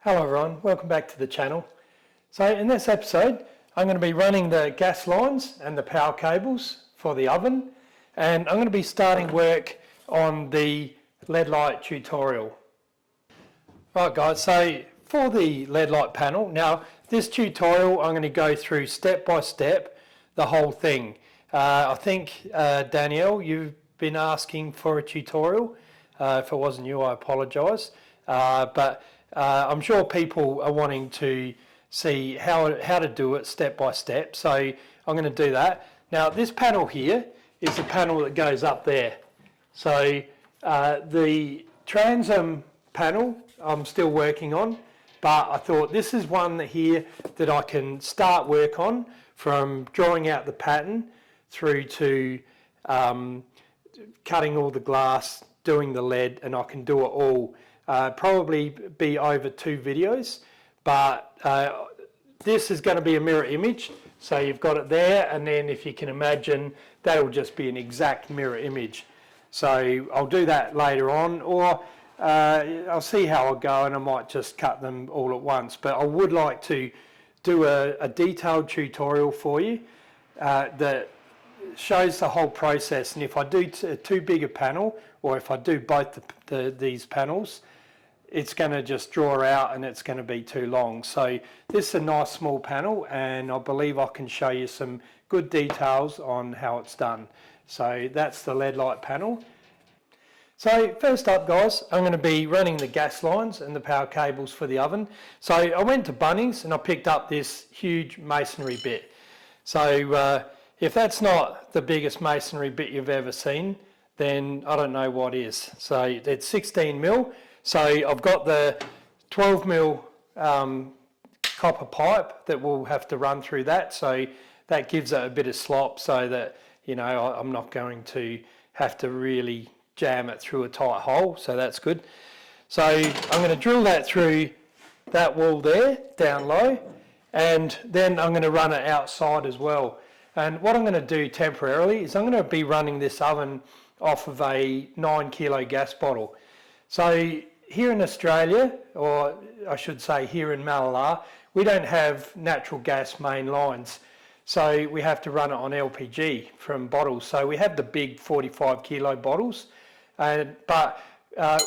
Hello everyone, welcome back to the channel. So in this episode I'm going to be running the gas lines and the power cables for the oven, and I'm going to be starting work on the LED light tutorial. Right guys, so for the LED light panel, now this tutorial I'm going to go through step by step the whole thing. I think Danielle, you've been asking for a tutorial. If it wasn't you, I apologise. But I'm sure people are wanting to see how to do it step by step, so I'm going to do that. Now this panel here is the panel that goes up there. So the transom panel I'm still working on, but I thought this is one here that I can start work on, from drawing out the pattern through to cutting all the glass, doing the LED, and I can do it all. Probably be over 2 videos, but this is going to be a mirror image, so you've got it there, and then if you can imagine, that'll just be an exact mirror image. So I'll do that later on, or I'll see how I go, and I might just cut them all at once. But I would like to do a detailed tutorial for you that shows the whole process, and if I do too big a panel, or if I do both these panels, it's going to just draw out and it's going to be too long. So this is a nice small panel, and I believe I can show you some good details on how it's done. So that's the LED light panel. So first up guys, I'm going to be running the gas lines and the power cables for the oven. So I went to Bunnings and I picked up this huge masonry bit. So if that's not the biggest masonry bit you've ever seen, then I don't know what is. So it's 16 mil. So I've got the 12 mil copper pipe that will have to run through that. So that gives it a bit of slop, so that, you know, I'm not going to have to really jam it through a tight hole. So that's good. So I'm going to drill that through that wall there, down low, and then I'm going to run it outside as well. And what I'm going to do temporarily is I'm going to be running this oven off of a 9 kilo gas bottle. So here in Australia, or I should say here in Malala, we don't have natural gas main lines. So we have to run it on LPG from bottles. So we have the big 45 kilo bottles, but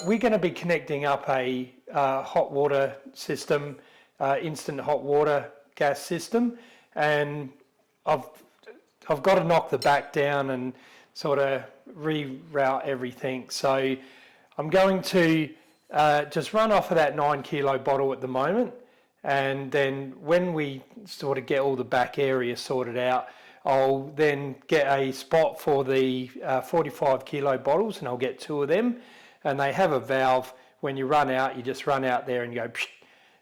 we're going to be connecting up a hot water system, instant hot water gas system, and I've got to knock the back down and sort of reroute everything. So I'm going to just run off of that 9 kilo bottle at the moment, and then when we sort of get all the back area sorted out, I'll then get a spot for the 45 kilo bottles, and I'll get 2 of them, and they have a valve. When you run out, you just run out there and you go psh,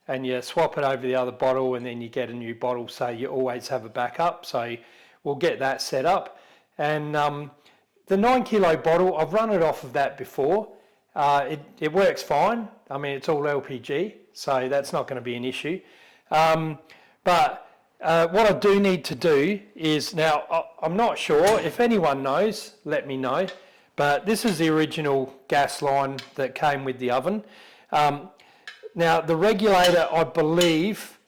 and you swap it over the other bottle, and then you get a new bottle, so you always have a backup. So we'll get that set up. And the 9 kilo bottle, I've run it off of that before. It works fine. I mean, it's all LPG, so that's not going to be an issue. But what I do need to do is, now I'm not sure, if anyone knows, let me know, but this is the original gas line that came with the oven. Now the regulator, I believe,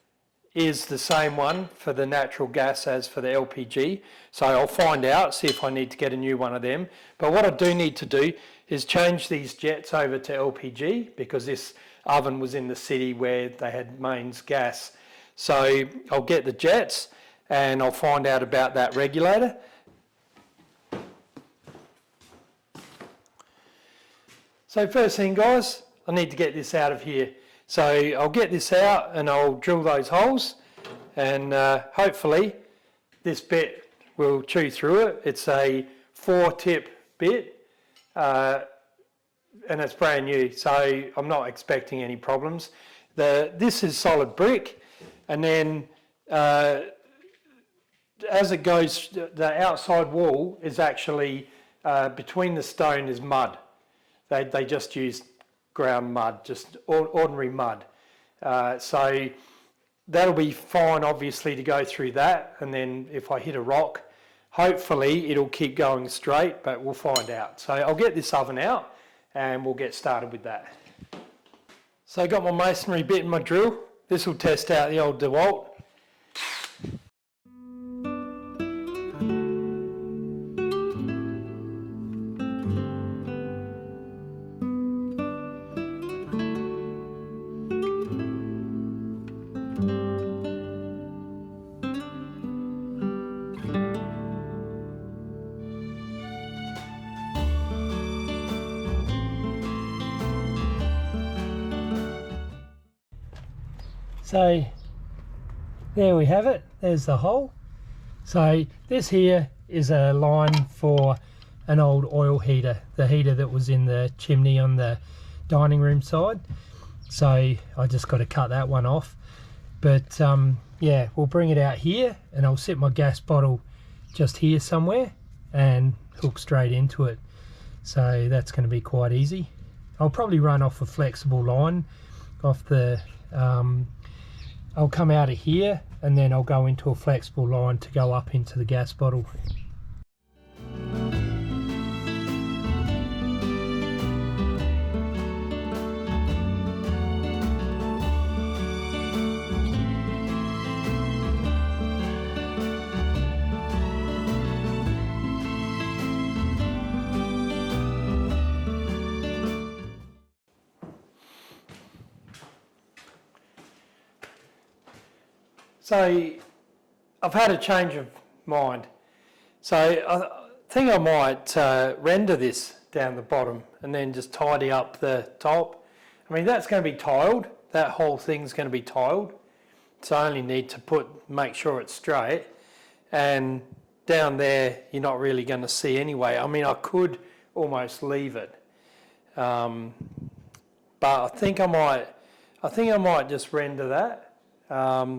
is the same one for the natural gas as for the LPG. So I'll find out, see if I need to get a new one of them. But what I do need to do is change these jets over to LPG, because this oven was in the city where they had mains gas. So I'll get the jets and I'll find out about that regulator. So first thing guys, I need to get this out of here. So I'll get this out and I'll drill those holes, and hopefully this bit will chew through it. It's a 4-tip bit, and it's brand new, so I'm not expecting any problems. This is solid brick, and then as it goes, the outside wall is actually between the stone is mud. They just use ground mud, just ordinary mud. So that'll be fine, obviously, to go through that, and then if I hit a rock, hopefully it'll keep going straight, but we'll find out. So I'll get this oven out and we'll get started with that. So I got my masonry bit and my drill. This will test out the old DeWalt. So there we have it, there's the hole. So this here is a line for an old oil heater, the heater that was in the chimney on the dining room side. So I just got to cut that one off. But yeah, we'll bring it out here and I'll sit my gas bottle just here somewhere and hook straight into it. So that's going to be quite easy. I'll probably run off a flexible line off the I'll come out of here and then I'll go into a flexible line to go up into the gas bottle. So I've had a change of mind. So I think I might render this down the bottom and then just tidy up the top. I mean, that's going to be tiled. That whole thing's going to be tiled. So I only need to make sure it's straight. And down there, you're not really going to see anyway. I mean, I could almost leave it. But I think I might just render that.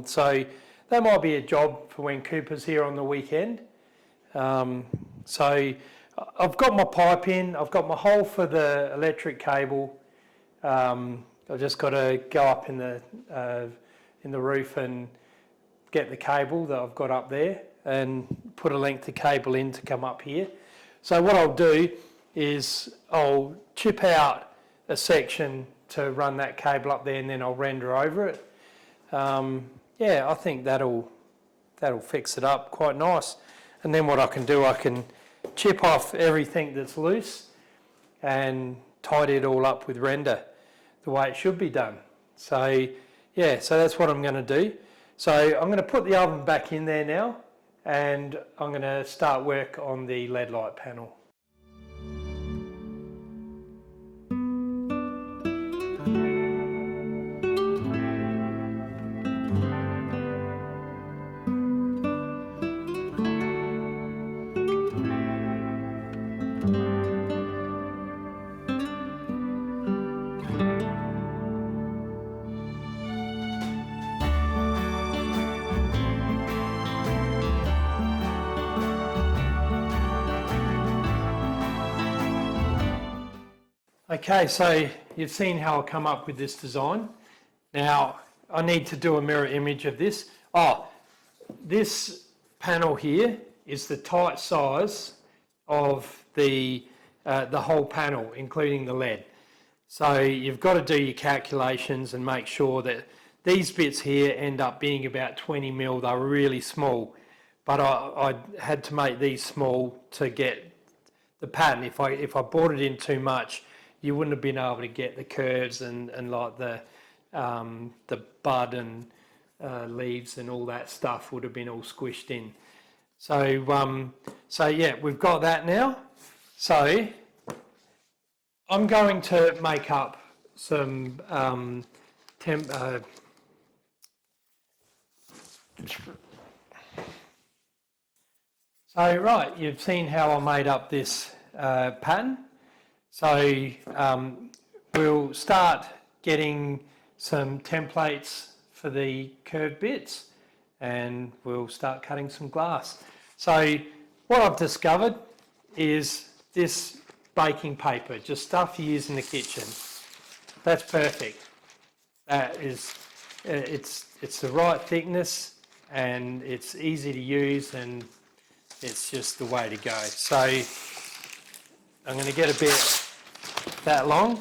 So that might be a job for when Cooper's here on the weekend. So I've got my pipe in, I've got my hole for the electric cable. I've just got to go up in the roof and get the cable that I've got up there and put a length of cable in to come up here. So what I'll do is I'll chip out a section to run that cable up there and then I'll render over it. Yeah, I think that'll fix it up quite nice. And then what I can do, I can chip off everything that's loose and tidy it all up with render the way it should be done. So yeah, so that's what I'm going to do. So I'm going to put the oven back in there now and I'm going to start work on the LED light panel. Okay, so you've seen how I come up with this design. Now I need to do a mirror image of this. This panel here is the tight size of the whole panel, including the LED. So you've got to do your calculations and make sure that these bits here end up being about 20 mil. They're really small, but I had to make these small to get the pattern. If I brought it in too much, you wouldn't have been able to get the curves and like the bud and leaves and all that stuff would have been all squished in. So yeah, we've got that now. So I'm going to make up some So right, you've seen how I made up this pattern. So we'll start getting some templates for the curved bits and we'll start cutting some glass. So what I've discovered is this baking paper, just stuff you use in the kitchen. That's perfect. That is, it's the right thickness and it's easy to use and it's just the way to go. So I'm going to get a bit that long.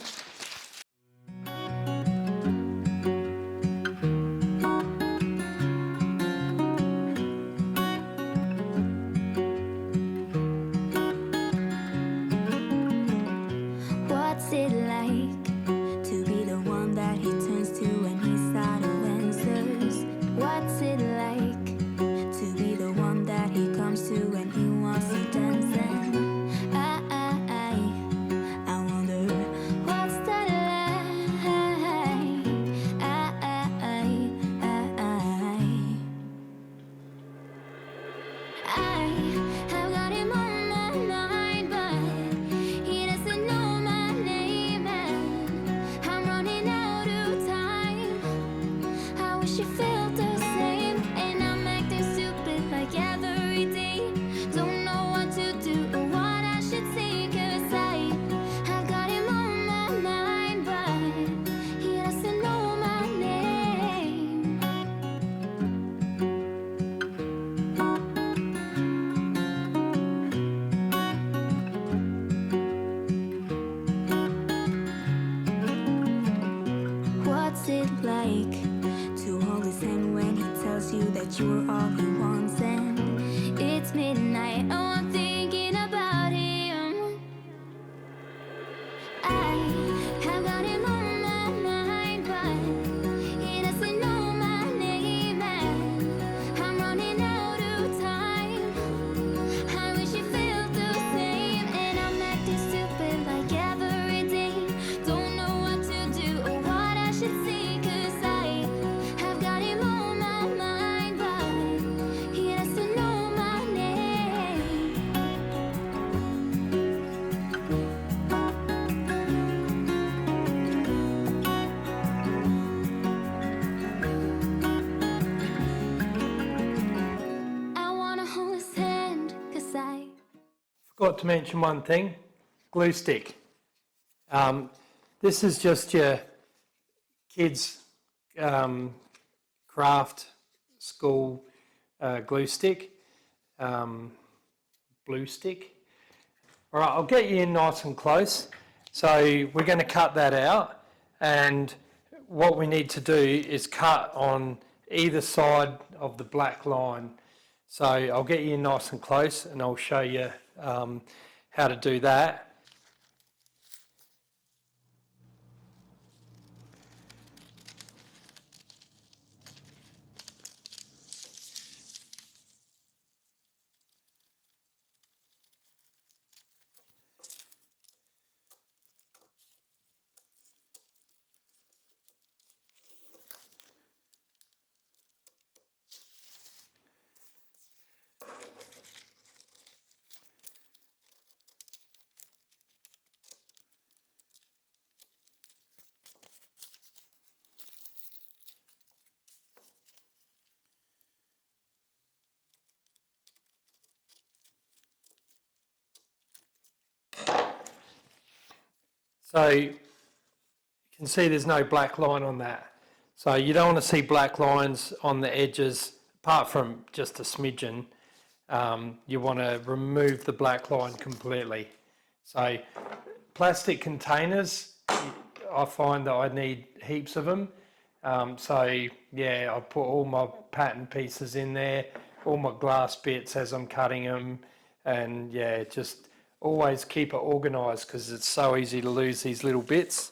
Forgot to mention one thing, glue stick. This is just your kids craft school glue stick, blue stick. All right, I'll get you in nice and close. So we're going to cut that out, and what we need to do is cut on either side of the black line. So I'll get you in nice and close and I'll show you how to do that. So you can see there's no black line on that. So you don't want to see black lines on the edges, apart from just a smidgen. You want to remove the black line completely. So plastic containers, I find that I need heaps of them. So yeah, I put all my pattern pieces in there, all my glass bits as I'm cutting them, and yeah, just always keep it organised because it's so easy to lose these little bits.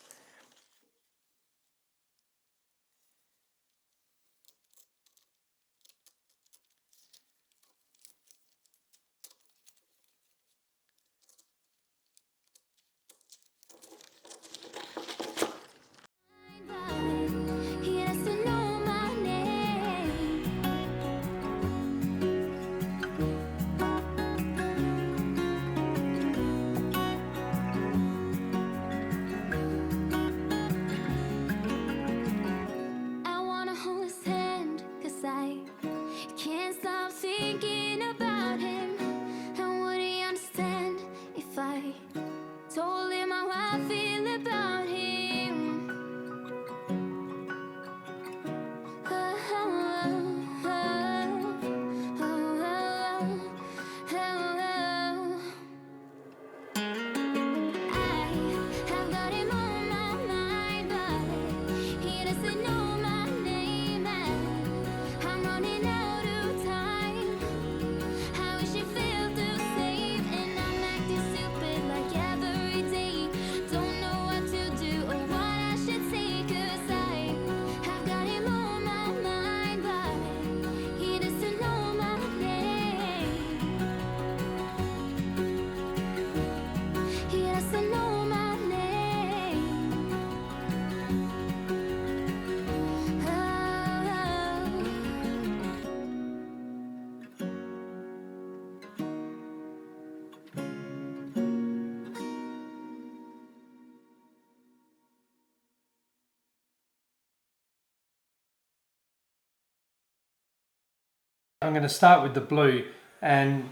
I'm going to start with the blue, and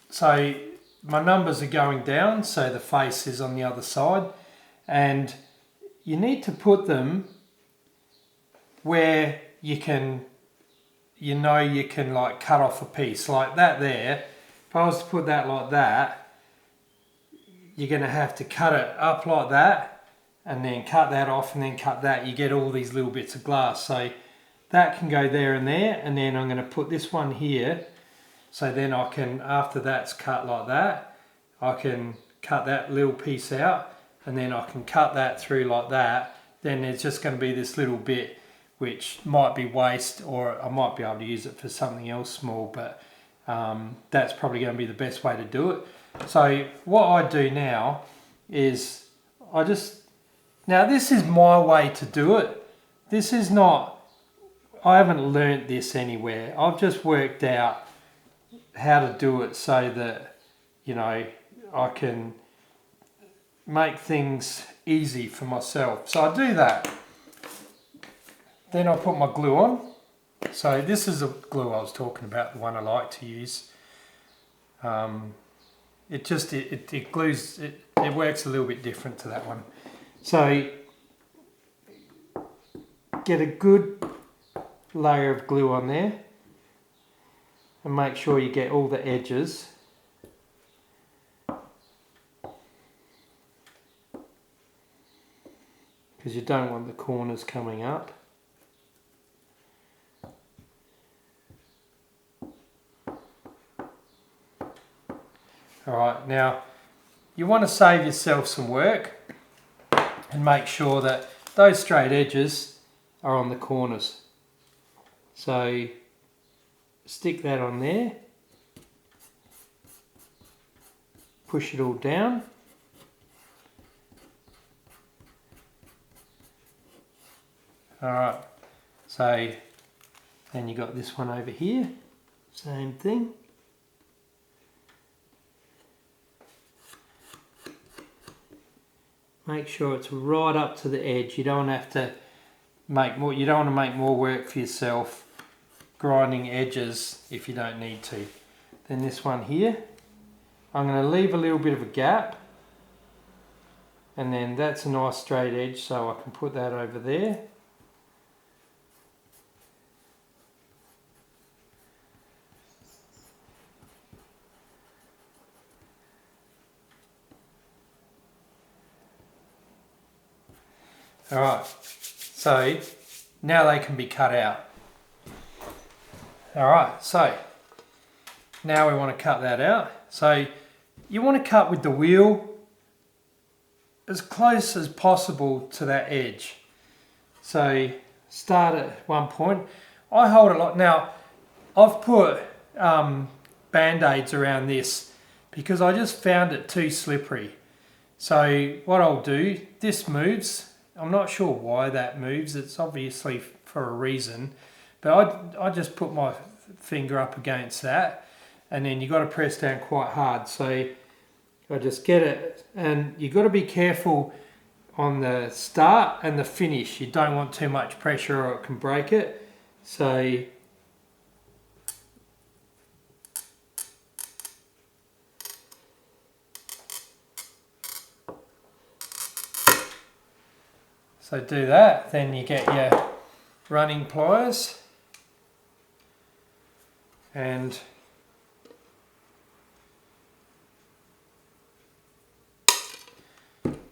so my numbers are going down, so the face is on the other side, and you need to put them where you can, you can like cut off a piece like that there. If I was to put that like that, you're going to have to cut it up like that and then cut that off and then cut that. You get all these little bits of glass. So that can go there, and then I'm going to put this one here. So then I can, after that's cut like that, I can cut that little piece out, and then I can cut that through like that. Then there's just going to be this little bit which might be waste, or I might be able to use it for something else small, but that's probably going to be the best way to do it. So what I do now is now this is my way to do it. This is not, I haven't learnt this anywhere. I've just worked out how to do it so that, I can make things easy for myself. So I do that. Then I put my glue on. So this is the glue I was talking about, the one I like to use. it glues, it works a little bit different to that one. So get a good layer of glue on there and make sure you get all the edges. Because you don't want the corners coming up. Alright, now you want to save yourself some work and make sure that those straight edges are on the corners. So stick that on there, push it all down. Alright, so then you got this one over here, same thing. Make sure it's right up to the edge. You don't have to make more. You don't want to make more work for yourself grinding edges if you don't need to. Then this one here, I'm going to leave a little bit of a gap, and then that's a nice straight edge, so I can put that over there. Alright, so now they can be cut out. Alright, so now we want to cut that out. So you want to cut with the wheel as close as possible to that edge. So start at one point. I hold a lot. Now I've put band-aids around this because I just found it too slippery. So what I'll do, this moves. I'm not sure why that moves. It's obviously for a reason, but I just put my finger up against that, and then you got to press down quite hard. So I just get it, and you got to be careful on the start and the finish. You don't want too much pressure or it can break it. So do that, then you get your running pliers and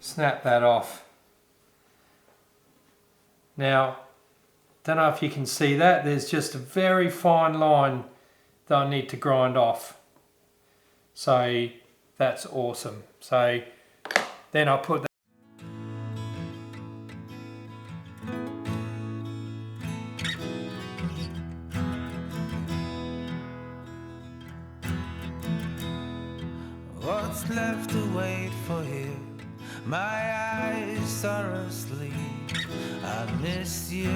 snap that off. Now, don't know if you can see that, there's just a very fine line that I need to grind off. So that's awesome. So then I'll put that. What's left to wait for here? My eyes are asleep. I miss you.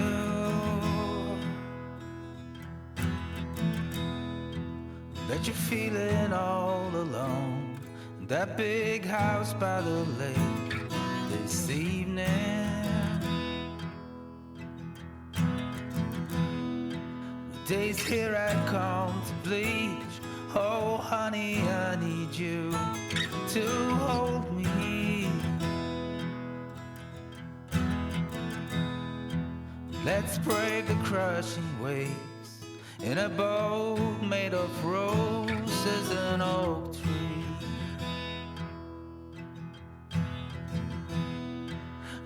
Bet you're feeling all alone. That big house by the lake this evening. The days here I come to bleach. Oh honey, I need you to hold me. Let's brave the crushing waves in a boat made of roses and oak tree.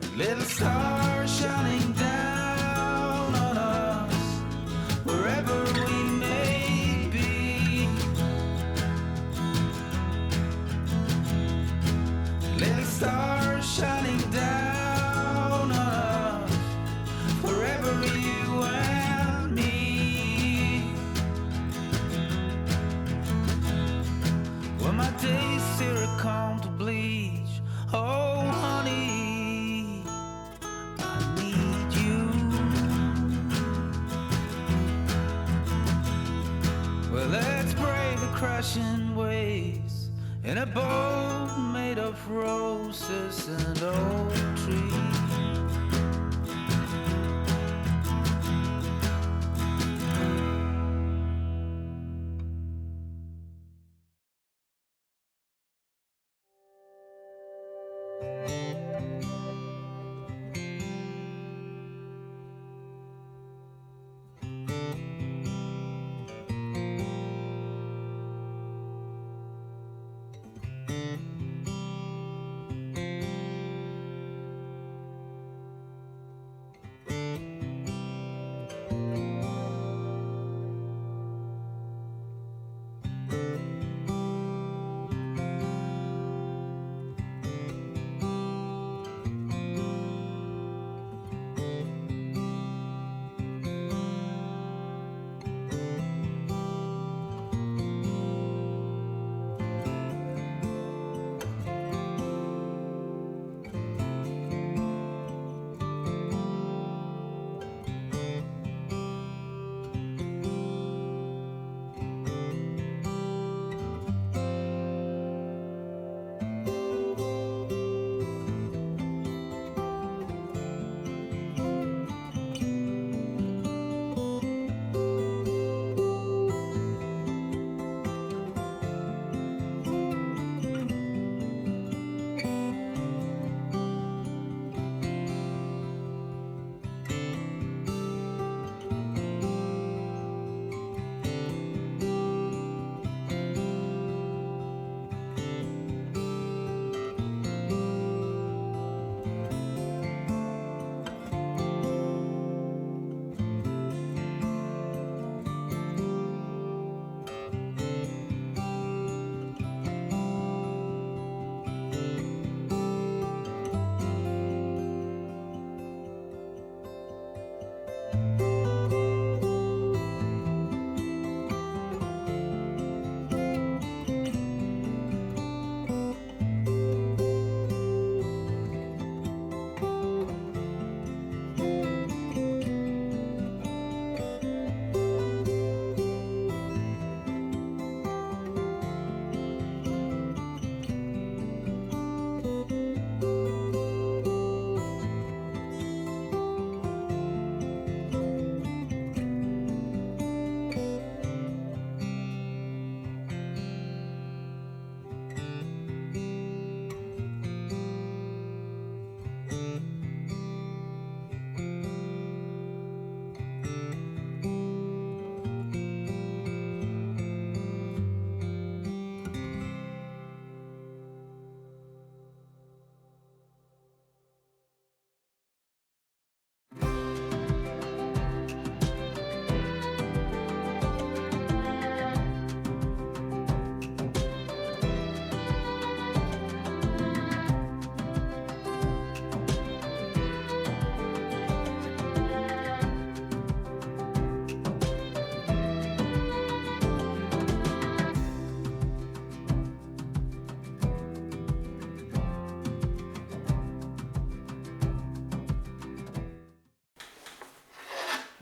A little star shining down on us wherever we may be. Little star shining down on us wherever you and me. When my days here come to bleach, oh honey, I need you. Well, let's brave the crashing waves in a boat made of roses and oak trees.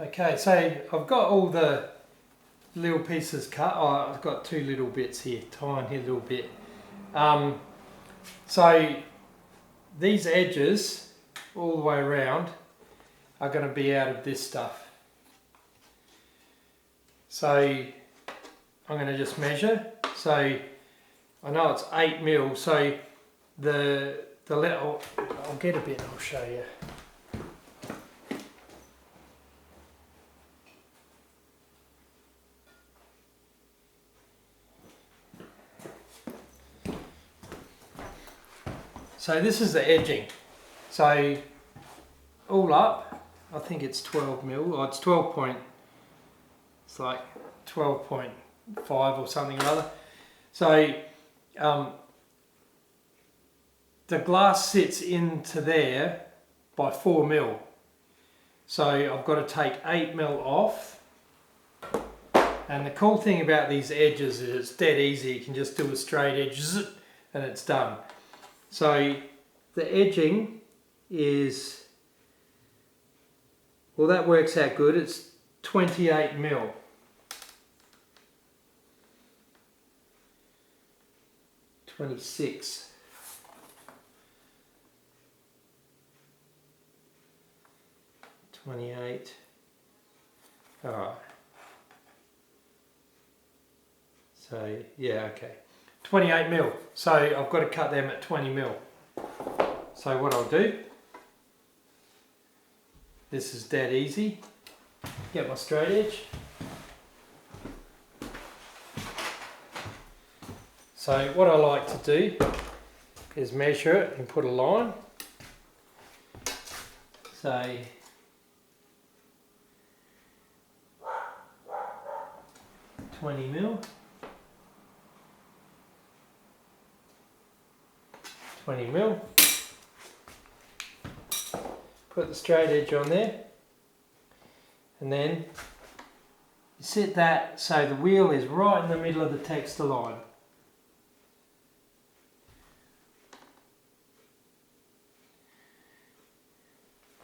Okay, so I've got all the little pieces cut. Oh, I've got two little bits here, tiny little bit. So these edges all the way around are going to be out of this stuff. So I'm going to just measure. So I know it's 8 mil. So the little, I'll get a bit and I'll show you. So this is the edging. So all up, I think it's 12 mil, or it's 12 point, it's like 12.5 or something or other. So the glass sits into there by 4 mil. So I've got to take 8 mil off. And the cool thing about these edges is it's dead easy. You can just do a straight edge and it's done. So the edging is, well, that works out good. It's 28 mil. $26. $28. All right. So yeah, okay. 28 mil. So I've got to cut them at 20 mil. So what I'll do, this is dead easy. Get my straight edge. So what I like to do is measure it and put a line. Say 20 mil. 20 mil. Put the straight edge on there, and then you set that so the wheel is right in the middle of the texture line.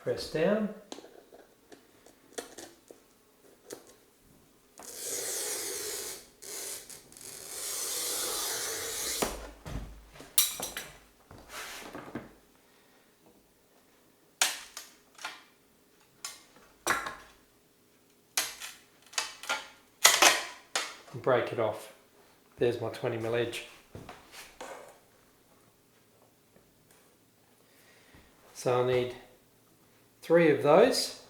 Press down. And break it off. There's my 20 mil edge. So I need 3 of those.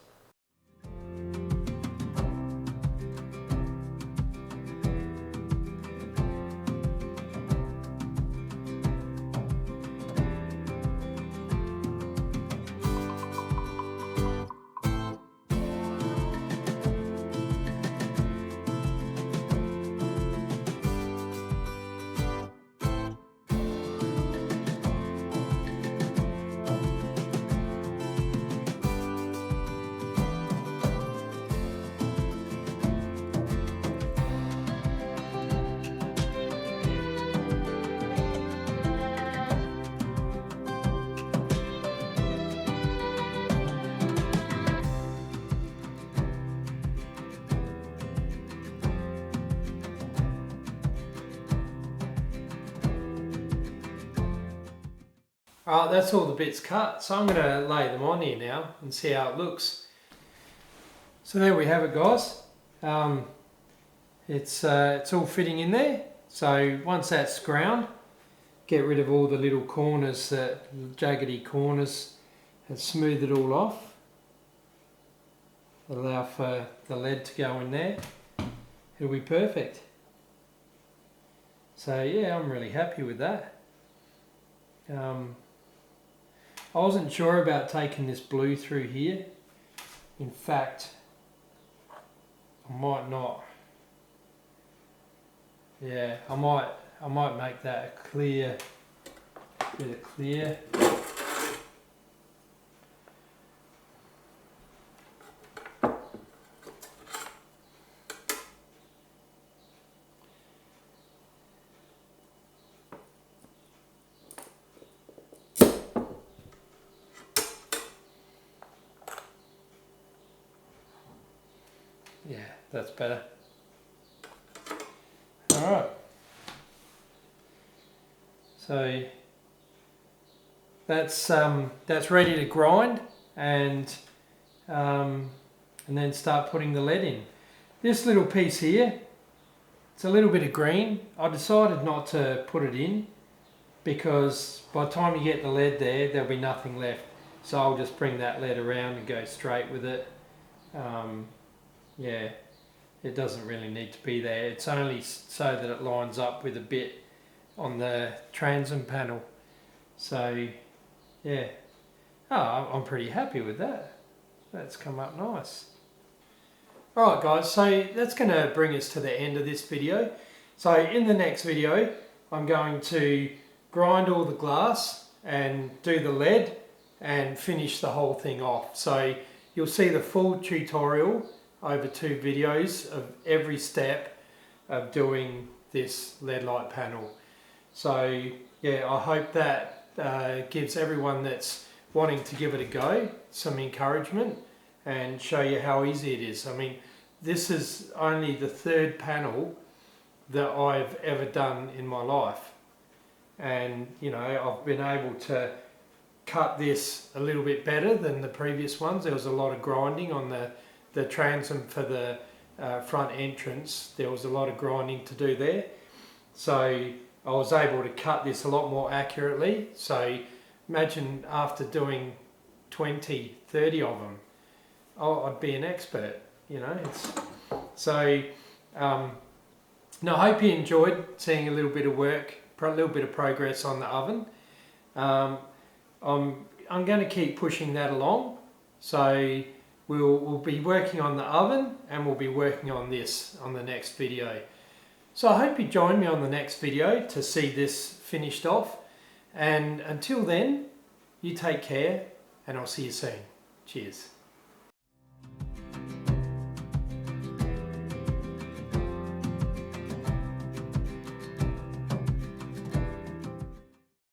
Alright, that's all the bits cut, so I'm going to lay them on here now and see how it looks. So there we have it, guys. It's all fitting in there. So once that's ground, get rid of all the little corners, jaggedy corners, and smooth it all off. Allow for the lead to go in there. It'll be perfect. So yeah, I'm really happy with that. I wasn't sure about taking this blue through here. In fact, I might not. Yeah, I might make that a clear, bit of clear. that's better. Alright. So that's ready to grind, and then start putting the lead in. This little piece here, it's a little bit of green. I decided not to put it in because by the time you get the lead there, there'll be nothing left. So I'll just bring that lead around and go straight with it. Yeah, it doesn't really need to be there. It's only so that it lines up with a bit on the transom panel. So yeah, I'm pretty happy with that. That's come up nice. Alright guys, so that's going to bring us to the end of this video. So in the next video, I'm going to grind all the glass and do the lead and finish the whole thing off. So you'll see the full tutorial over 2 videos of every step of doing this LED light panel. So yeah, I hope that gives everyone that's wanting to give it a go some encouragement and show you how easy it is. I mean, this is only the 3rd panel that I've ever done in my life, and you know, I've been able to cut this a little bit better than the previous ones. There was a lot of grinding on the transom for the front entrance. There was a lot of grinding to do there, so I was able to cut this a lot more accurately. So imagine after doing 20, 30 of them, I'd be an expert, you know. So no, I hope you enjoyed seeing a little bit of work, a little bit of progress on the oven. I'm going to keep pushing that along. So we'll be working on the oven, and we'll be working on this on the next video. So I hope you join me on the next video to see this finished off. And until then, you take care, and I'll see you soon. Cheers.